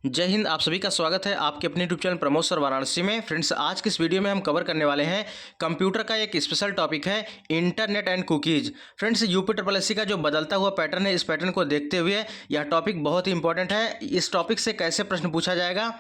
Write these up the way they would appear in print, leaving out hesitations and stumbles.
जय हिंद। आप सभी का स्वागत है आपके अपने YouTube channel Pramod sir Varanasi में। फ्रेंड्स, आज की इस वीडियो में हम कवर करने वाले हैं कंप्यूटर का एक स्पेशल टॉपिक है internet and cookies. Friends, UP का जो बदलता हुआ पैटर्न है, इस पैटर्न को देखते हुए यह टॉपिक बहुत ही इंपॉर्टेंट है। इस टॉपिक से कैसे प्रश्न पूछा जाएगा,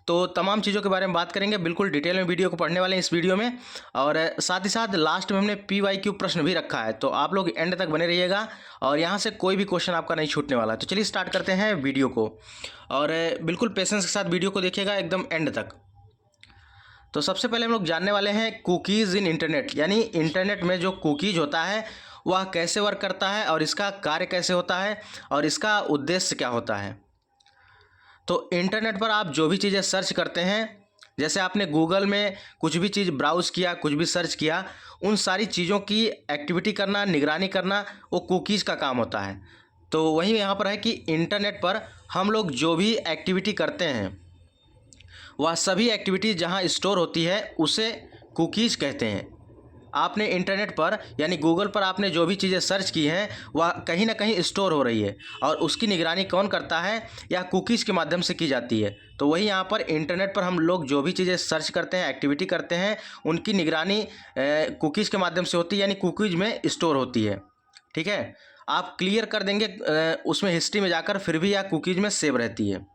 तो तमाम चीज़ों के बारे में बात करेंगे। बिल्कुल डिटेल में वीडियो को पढ़ने वाले हैं इस वीडियो में, और साथ ही साथ लास्ट में हमने PYQ प्रश्न भी रखा है, तो आप लोग एंड तक बने रहिएगा और यहाँ से कोई भी क्वेश्चन आपका नहीं छूटने वाला है। तो चलिए स्टार्ट करते हैं वीडियो को, और बिल्कुल पेशेंस के साथ वीडियो को देखिएगा एकदम एंड तक। तो सबसे पहले हम लोग जानने वाले हैं कुकीज़ इन इंटरनेट, यानी इंटरनेट में जो कुकीज़ होता है वह कैसे वर्क करता है और इसका कार्य कैसे होता है और इसका उद्देश्य क्या होता है। तो इंटरनेट पर आप जो भी चीज़ें सर्च करते हैं, जैसे आपने गूगल में कुछ भी चीज़ ब्राउज़ किया, कुछ भी सर्च किया, उन सारी चीज़ों की एक्टिविटी करना, निगरानी करना, वो कुकीज़ का काम होता है। तो वहीं यहाँ पर है कि इंटरनेट पर हम लोग जो भी एक्टिविटी करते हैं, वह सभी एक्टिविटी जहाँ स्टोर होती है उसे कुकीज़ कहते हैं। आपने इंटरनेट पर यानी गूगल पर आपने जो भी चीज़ें सर्च की हैं वह कहीं ना कहीं स्टोर हो रही है, और उसकी निगरानी कौन करता है, या कुकीज़ के माध्यम से की जाती है। तो वही यहाँ पर इंटरनेट पर हम लोग जो भी चीज़ें सर्च करते हैं, एक्टिविटी करते हैं, उनकी निगरानी कुकीज़ के माध्यम से होती है, यानी कुकीज़ में स्टोर होती है। ठीक है, आप क्लियर कर देंगे उसमें हिस्ट्री में जाकर, फिर भी यह कुकीज़ में सेव रहती है।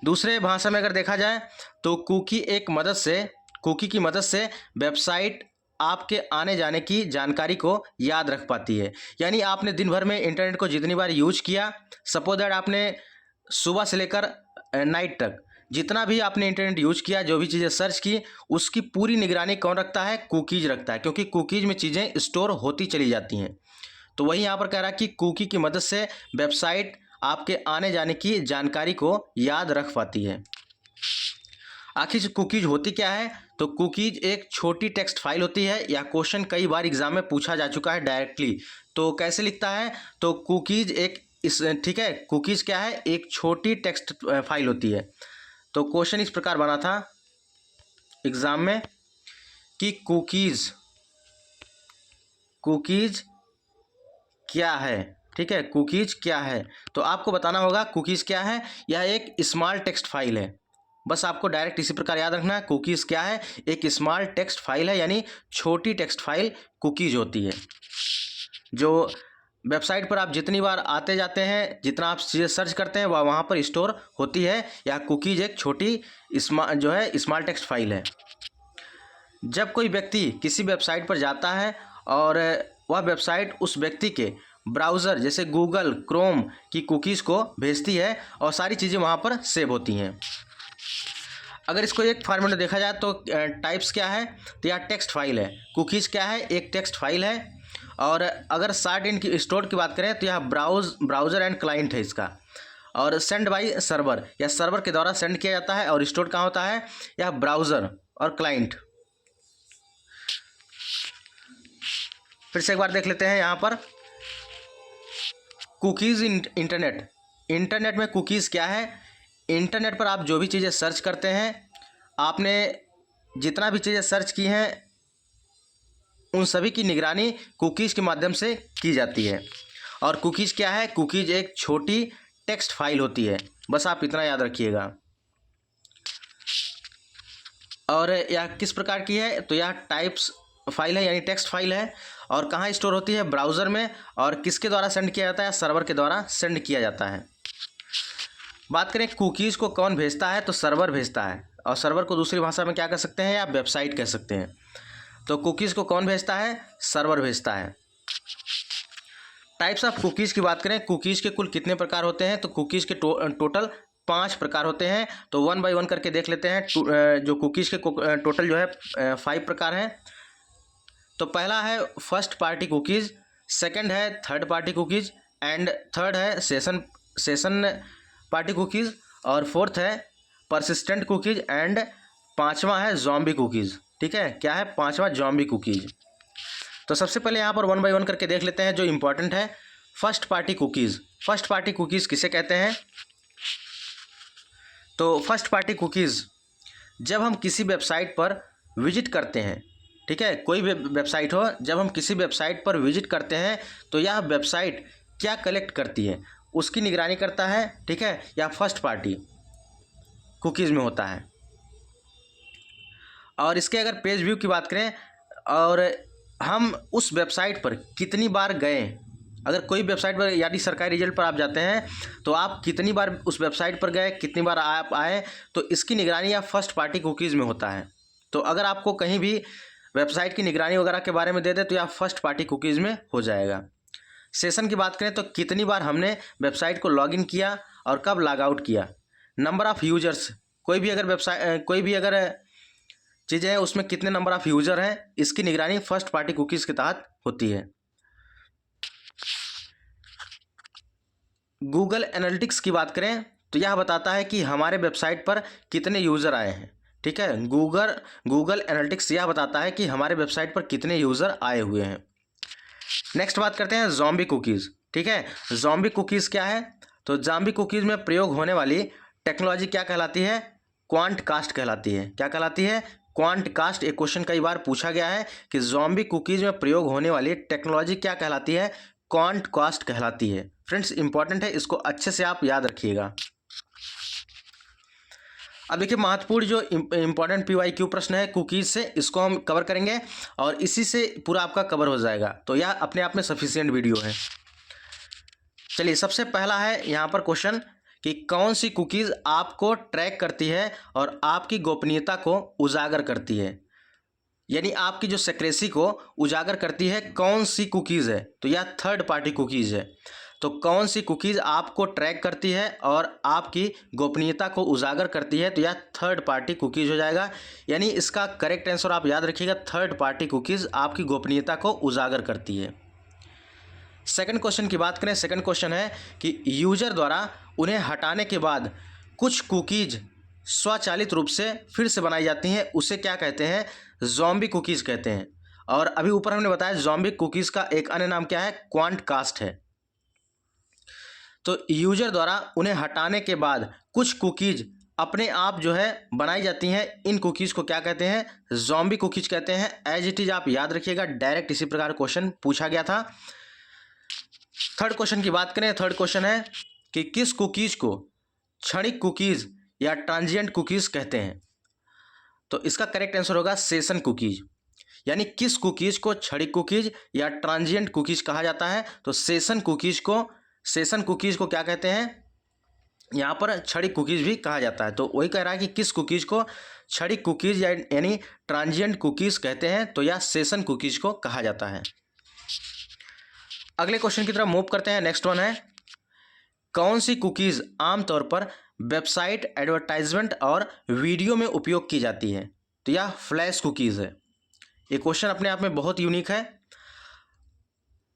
दूसरे भाषा में अगर देखा जाए तो कुकी की मदद से वेबसाइट आपके आने जाने की जानकारी को याद रख पाती है। यानी आपने दिन भर में इंटरनेट को जितनी बार यूज किया, सपोज दैट आपने सुबह से लेकर नाइट तक जितना भी आपने इंटरनेट यूज किया, जो भी चीज़ें सर्च की, उसकी पूरी निगरानी कौन रखता है, कुकीज़ रखता है, क्योंकि कुकीज़ में चीज़ें स्टोर होती चली जाती हैं। तो वही यहाँ पर कह रहा है कि कुकी की मदद से वेबसाइट आपके आने जाने की जानकारी को याद रख पाती है। आखिर कुकीज़ होती क्या है, तो कुकीज़ एक छोटी टेक्स्ट फाइल होती है। यह क्वेश्चन कई बार एग्जाम में पूछा जा चुका है डायरेक्टली। तो कैसे लिखता है, तो कुकीज़ ठीक है, कुकीज़ क्या है, एक छोटी टेक्स्ट फाइल होती है। तो क्वेश्चन इस प्रकार बना था एग्ज़ाम में कि कुकीज़ क्या है। ठीक है, कुकीज़ क्या है, तो आपको बताना होगा कुकीज़ क्या है। यह एक स्मॉल टेक्स्ट फाइल है। बस आपको डायरेक्ट इसी प्रकार याद रखना है, कुकीज़ क्या है, एक स्मॉल टेक्स्ट फाइल है, यानी छोटी टेक्स्ट फाइल कुकीज़ होती है। जो वेबसाइट पर आप जितनी बार आते जाते हैं, जितना आप चीज़ें सर्च करते हैं, वह वहाँ पर स्टोर होती है। यह कुकीज़ एक छोटी स्मॉल टेक्स्ट फाइल है। जब कोई व्यक्ति किसी वेबसाइट पर जाता है और वह वेबसाइट उस व्यक्ति के ब्राउज़र जैसे गूगल क्रोम की कुकीज़ को भेजती है, और सारी चीज़ें वहाँ पर सेव होती हैं। अगर इसको एक फॉर्मेट में देखा जाए तो टाइप्स क्या है, तो यह टेक्स्ट फाइल है। कुकीज़ क्या है, एक टेक्स्ट फाइल है। और अगर शार्ट इन की स्टोर की बात करें तो यह ब्राउज़र एंड क्लाइंट है इसका। और सेंड बाई सर्वर, या सर्वर के द्वारा सेंड किया जाता है। और स्टोर कहाँ होता है, यह ब्राउज़र और क्लाइंट। फिर से एक बार देख लेते हैं यहाँ पर कुकीज़ इन इंटरनेट में कुकीज़ क्या है। इंटरनेट पर आप जो भी चीज़ें सर्च करते हैं, आपने जितना भी चीज़ें सर्च की हैं, उन सभी की निगरानी कुकीज़ के माध्यम से की जाती है। और कुकीज़ क्या है, कुकीज़ एक छोटी टेक्स्ट फाइल होती है। बस आप इतना याद रखिएगा। और यह किस प्रकार की है, तो यह टाइप्स फाइल है, यानी टेक्स्ट फाइल है। और कहाँ स्टोर होती है, ब्राउज़र में। और किसके द्वारा सेंड किया जाता है, सर्वर के द्वारा सेंड किया जाता है। बात करें कुकीज़ को कौन भेजता है, तो सर्वर भेजता है। और सर्वर को दूसरी भाषा में क्या कह सकते हैं, या वेबसाइट कह सकते हैं। तो कुकीज़ को कौन भेजता है, सर्वर भेजता है। टाइप्स ऑफ कुकीज़ की बात करें, कुकीज़ के कुल कितने प्रकार होते हैं, तो कुकीज़ के टोटल 5 प्रकार होते हैं। तो 1 बाय 1 करके देख लेते हैं। जो कुकीज़ के टोटल जो है 5 प्रकार हैं। तो पहला है फर्स्ट पार्टी कुकीज़, सेकंड है third party cookies, and third है सेशन पार्टी कुकीज़, और फोर्थ है परसिस्टेंट कुकीज़, एंड पांचवा है ज़ॉम्बी कुकीज़। ठीक है, क्या है, पांचवा ज़ॉम्बी कुकीज़। तो सबसे पहले यहाँ पर 1 बाय 1 करके देख लेते हैं जो इम्पोर्टेंट है। First party cookies. First party cookies किसे कहते हैं, तो फर्स्ट पार्टी कुकीज़ जब हम किसी वेबसाइट पर विजिट करते हैं, ठीक है, कोई भी वेबसाइट हो, जब हम किसी वेबसाइट पर विजिट करते हैं तो यह वेबसाइट क्या कलेक्ट करती है, उसकी निगरानी करता है, ठीक है, या फर्स्ट पार्टी कुकीज़ में होता है। और इसके अगर पेज व्यू की बात करें और हम उस वेबसाइट पर कितनी बार गए, अगर कोई वेबसाइट पर यानी सरकारी रिजल्ट पर आप जाते हैं तो आप कितनी बार उस वेबसाइट पर गए, कितनी बार आप आए, तो इसकी निगरानी या फर्स्ट पार्टी कुकीज़ में होता है। तो अगर आपको कहीं भी वेबसाइट की निगरानी वगैरह के बारे में दे दे तो यह फर्स्ट पार्टी कुकीज़ में हो जाएगा। सेशन की बात करें तो कितनी बार हमने वेबसाइट को लॉगिन किया और कब लॉग आउट किया। नंबर ऑफ़ यूजर्स, कोई भी अगर चीज़ें हैं उसमें कितने नंबर ऑफ़ यूज़र हैं, इसकी निगरानी फर्स्ट पार्टी कुकीज़ के तहत होती है। गूगल एनालिटिक्स की बात करें तो यह बताता है कि हमारे वेबसाइट पर कितने यूज़र आए हैं, ठीक है। गूगल एनालिटिक्स यह बताता है कि हमारे वेबसाइट पर कितने यूज़र आए हुए हैं। नेक्स्ट बात करते हैं ज़ॉम्बी कुकीज़, ठीक है। ज़ॉम्बी कुकीज़ क्या है, तो ज़ॉम्बी कुकीज़ में प्रयोग होने वाली टेक्नोलॉजी क्या कहलाती है, क्वांट कास्ट कहलाती है। क्या कहलाती है, क्वांट कास्ट। एक क्वेश्चन कई बार पूछा गया है कि ज़ॉम्बी कुकीज़ में प्रयोग होने वाली टेक्नोलॉजी क्या कहलाती है, क्वांट कास्ट कहलाती है। फ्रेंड्स इंपॉर्टेंट है, इसको अच्छे से आप याद रखिएगा। अब देखिए महत्वपूर्ण जो इम्पोर्टेंट PYQ प्रश्न है कुकीज़ से, इसको हम कवर करेंगे और इसी से पूरा आपका कवर हो जाएगा। तो यह अपने आप में सफिशिएंट वीडियो है। चलिए सबसे पहला है यहाँ पर क्वेश्चन कि कौन सी कुकीज़ आपको ट्रैक करती है और आपकी गोपनीयता को उजागर करती है, यानी आपकी जो सेक्रेसी को उजागर करती है, कौन सी कुकीज़ है, तो यह थर्ड पार्टी कुकीज़ है। तो कौन सी कुकीज़ आपको ट्रैक करती है और आपकी गोपनीयता को उजागर करती है, तो यह थर्ड पार्टी कुकीज़ हो जाएगा। यानी इसका करेक्ट आंसर आप याद रखिएगा, थर्ड पार्टी कुकीज़ आपकी गोपनीयता को उजागर करती है। सेकंड क्वेश्चन की बात करें, सेकंड क्वेश्चन है कि यूजर द्वारा उन्हें हटाने के बाद कुछ कुकीज़ स्वचालित रूप से फिर से बनाई जाती हैं, उसे क्या कहते हैं, ज़ॉम्बी कुकीज़ कहते हैं। और अभी ऊपर हमने बताया ज़ॉम्बी कुकीज़ का एक अन्य नाम क्या है, क्वांट कास्ट है। तो यूजर द्वारा उन्हें हटाने के बाद कुछ कुकीज़ अपने आप जो है बनाई जाती हैं, इन कुकीज़ को क्या कहते हैं, ज़ॉम्बी कुकीज़ कहते हैं। एज इट इज़ आप याद रखिएगा, डायरेक्ट इसी प्रकार क्वेश्चन पूछा गया था। थर्ड क्वेश्चन की बात करें, थर्ड क्वेश्चन है कि किस कुकीज़ को क्षणिक कुकीज़ या ट्रांजिएंट कुकीज़ कहते हैं, तो इसका करेक्ट आंसर होगा सेशन कुकीज़। यानी किस कुकीज़ को क्षणिक कुकीज़ या ट्रांजिएंट कुकीज़ कहा जाता है, तो सेशन कुकीज़ को क्या कहते हैं, यहाँ पर क्षणिक कुकीज़ भी कहा जाता है। तो वही कह रहा है कि किस कुकीज़ को क्षणिक कुकीज़ यानी ट्रांजिएंट कुकीज़ कहते हैं, तो यह सेशन कुकीज़ को कहा जाता है। अगले क्वेश्चन की तरफ मूव करते हैं। नेक्स्ट वन है, कौन सी कुकीज़ आमतौर पर वेबसाइट एडवर्टाइजमेंट और वीडियो में उपयोग की जाती है, तो यह फ्लैश कुकीज़ है। ये क्वेश्चन अपने आप में बहुत यूनिक है।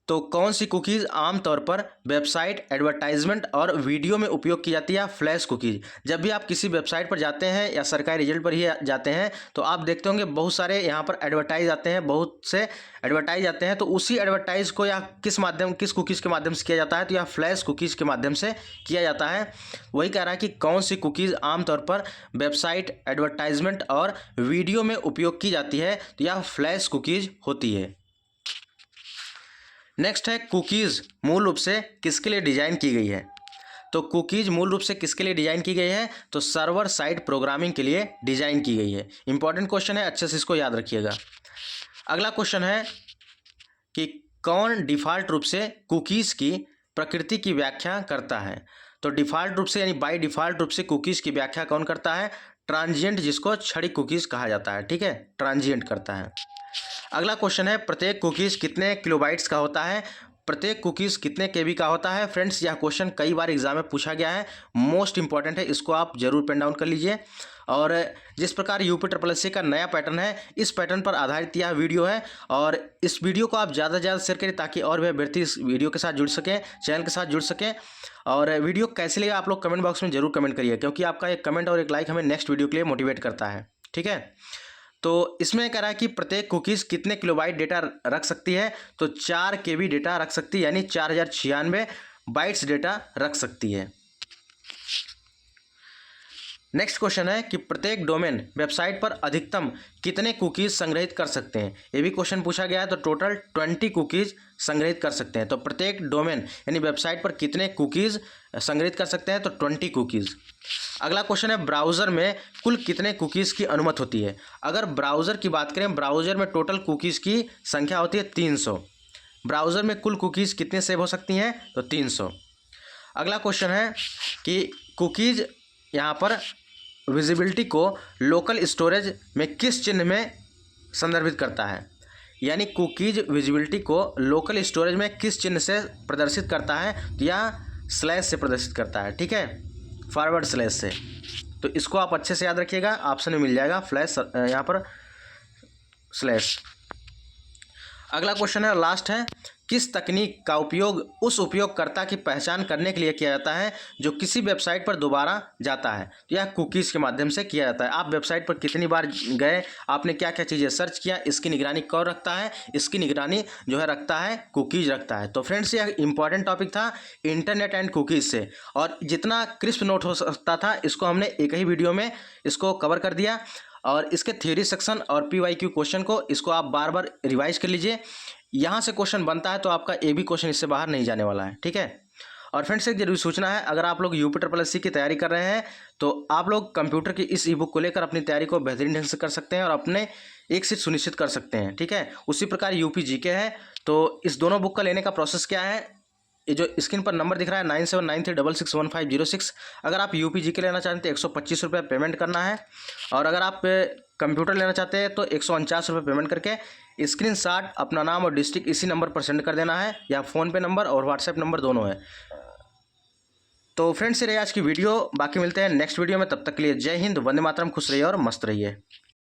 तो कौन सी कुकीज़ आमतौर पर वेबसाइट एडवर्टाइजमेंट और वीडियो में उपयोग की जाती है, फ्लैश कुकीज़। जब भी आप किसी वेबसाइट पर जाते हैं या सरकारी रिजल्ट पर ही जाते हैं तो आप देखते होंगे बहुत सारे यहाँ पर एडवर्टाइज आते हैं, बहुत से एडवर्टाइज आते हैं। तो उसी एडवर्टाइज को या किस कुकीज़ के माध्यम से किया जाता है, तो यह फ्लैश कुकीज़ के माध्यम से किया जाता है। वही कह रहा है कि कौन सी कुकीज़ आमतौर पर वेबसाइट एडवर्टाइजमेंट और वीडियो में उपयोग की जाती है, तो यह फ्लैश कुकीज़ होती है। नेक्स्ट है कुकीज़ मूल रूप से किसके लिए डिज़ाइन की गई है, तो कुकीज़ मूल रूप से किसके लिए डिज़ाइन की गई है, तो सर्वर साइड प्रोग्रामिंग के लिए डिज़ाइन की गई है। इंपॉर्टेंट क्वेश्चन है, अच्छे से इसको याद रखिएगा। अगला क्वेश्चन है कि कौन डिफ़ॉल्ट रूप से कुकीज़ की प्रकृति की व्याख्या करता है, तो डिफ़ॉल्ट रूप से यानी बाय डिफ़ॉल्ट रूप से कुकीज़ की व्याख्या कौन करता है, ट्रांजिएंट, जिसको क्षणिक कुकीज़ कहा जाता है, ठीक है, ट्रांजिएंट करता है। अगला क्वेश्चन है, प्रत्येक कुकीज़ कितने किलोबाइट्स का होता है, प्रत्येक कुकीज़ कितने केबी का होता है। फ्रेंड्स यह क्वेश्चन कई बार एग्जाम में पूछा गया है, मोस्ट इंपॉर्टेंट है, इसको आप जरूर पेन डाउन कर लीजिए। और जिस प्रकार UPSSC का नया पैटर्न है, इस पैटर्न पर आधारित यह वीडियो है और इस वीडियो को आप ज़्यादा से ज़्यादा शेयर करें ताकि और भी अभ्यर्थी इस वीडियो के साथ जुड़ सकें, चैनल के साथ जुड़ सकें। और वीडियो कैसे लगा आप लोग कमेंट बॉक्स में जरूर कमेंट करिए, क्योंकि आपका एक कमेंट और एक लाइक हमें नेक्स्ट वीडियो के लिए मोटिवेट करता है, ठीक है। तो इसमें कह रहा है कि प्रत्येक कुकीज़ कितने किलोबाइट डेटा रख सकती है, तो 4 KB डेटा रख सकती है, यानी 4096 बाइट्स डेटा रख सकती है। नेक्स्ट क्वेश्चन है कि प्रत्येक डोमेन वेबसाइट पर अधिकतम कितने कुकीज़ संग्रहित कर सकते हैं। ये भी क्वेश्चन पूछा गया है, तो टोटल 20 कुकीज़ संग्रहित कर सकते हैं। तो प्रत्येक डोमेन यानी वेबसाइट पर कितने कुकीज़ संग्रहित कर सकते हैं, तो 20 कुकीज़। अगला क्वेश्चन है ब्राउज़र में कुल कितने कुकीज़ की अनुमति होती है। अगर ब्राउज़र की बात करें, ब्राउज़र में टोटल कुकीज़ की संख्या होती है 300। ब्राउज़र में कुल कुकीज़ कितने सेव हो सकती हैं, तो 300। अगला क्वेश्चन है कि कुकीज़ यहाँ पर विजिबिलिटी को लोकल स्टोरेज में किस चिन्ह में संदर्भित करता है। यानी कुकीज़ विजिबिलिटी को लोकल स्टोरेज में किस चिन्ह से प्रदर्शित करता है, या स्लैश से प्रदर्शित करता है। ठीक है, फॉरवर्ड स्लैश से। तो इसको आप अच्छे से याद रखिएगा, ऑप्शन में मिल जाएगा फ्लैश यहाँ पर स्लैश। अगला क्वेश्चन है, लास्ट है, किस तकनीक का उपयोग उस उपयोगकर्ता की पहचान करने के लिए किया जाता है जो किसी वेबसाइट पर दोबारा जाता है। यह कुकीज़ के माध्यम से किया जाता है। आप वेबसाइट पर कितनी बार गए, आपने क्या क्या चीज़ें सर्च किया, इसकी निगरानी कौन रखता है, इसकी निगरानी जो है रखता है कुकीज़ रखता है। तो फ्रेंड्स, यह इंपॉर्टेंट टॉपिक था इंटरनेट एंड कुकीज़ से, और जितना क्रिस्प नोट हो सकता था इसको हमने एक ही वीडियो में इसको कवर कर दिया। और इसके थ्योरी सेक्शन और PYQ क्वेश्चन को इसको आप बार बार रिवाइज कर लीजिए। यहाँ से क्वेश्चन बनता है तो आपका ए भी क्वेश्चन इससे बाहर नहीं जाने वाला है। ठीक है, और फ्रेंड्स एक जरूरी सूचना है, अगर आप लोग UPSSC की तैयारी कर रहे हैं तो आप लोग कंप्यूटर की इस ई-बुक को लेकर अपनी तैयारी को बेहतरीन ढंग से कर सकते हैं और अपने एक सीट सुनिश्चित कर सकते हैं। ठीक है, उसी प्रकार UP GK है। तो इस दोनों बुक का लेने का प्रोसेस क्या है, ये जो स्क्रीन पर नंबर दिख रहा है 9793661506। अगर आप UP GK लेना चाहते हैं तो 125 रुपये पेमेंट करना है, और अगर आप कंप्यूटर लेना चाहते हैं तो 149 रुपये पेमेंट करके स्क्रीनशॉट अपना नाम और डिस्ट्रिक्ट इसी नंबर पर सेंड कर देना है, या फ़ोनपे नंबर और व्हाट्सएप नंबर दोनों है। तो फ्रेंड्स, ये रही आज की वीडियो, बाकी मिलते हैं नेक्स्ट वीडियो में। तब तक के लिए जय हिंद, वंदे मातरम, खुश रहिए और मस्त रहिए।